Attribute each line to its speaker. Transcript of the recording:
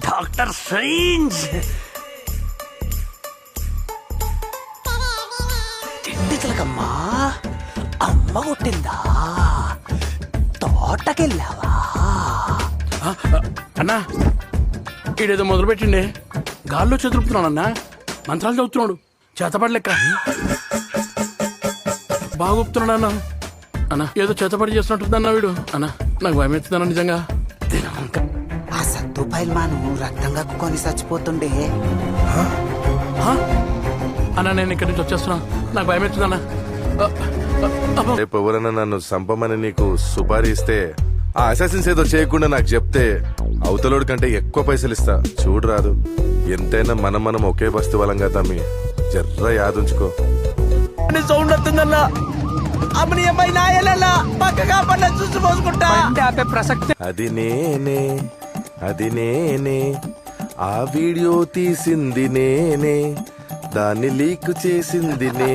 Speaker 1: Doctor strange. తిండి చిలకమ్మా, అమ్మ కొట్టిందా? తోటకెళ్ళావా?
Speaker 2: అన్నా ఈడేదో మొదలు పెట్టిండే, గాల్లో చదువుతున్నాడన్నా, మంత్రాలు చదువుతున్నాడు, చేతపడి లెక్క బాగా ఒప్పుతున్నాడు అన్న. అన్న ఏదో చేతపడి చేస్తున్నట్టుందన్నా వీడు. అన్న నాకు భయం ఎత్తుందన్న నిజంగా.
Speaker 1: ఆ సత్తు పైల్మాను రక్తం కక్కుకొని చచ్చిపోతుండే.
Speaker 2: అన్న నేను ఇక్కడి నుంచి వచ్చేస్తున్నా, నాకు భయం ఎత్తుందన్నా.
Speaker 3: రేపు ఎవరైనా నన్ను చంపమని నీకు సుపారీ ఇస్తే ఆ అసాసిన్స్ ఏదో చేయకుండా నాకు చెప్తే అవతలోడి కంటే ఎక్కువ పైసలు ఇస్తా. చూడరాదు, ఎంతైనా మనం ఒకే బస్తు వాళ్ళంగా తమ్మి, జర్ర యాదుంచుకో.
Speaker 1: సౌండ్ వస్తుందన్నా, అమ్మని అమ్మాయి నాయలల్లా పక్కగా పడ్డ చూసి పోసుకుంటా.
Speaker 3: అది నేనే ఆ వీడియో తీసింది నేనే, దాన్ని లీక్ చేసింది నే.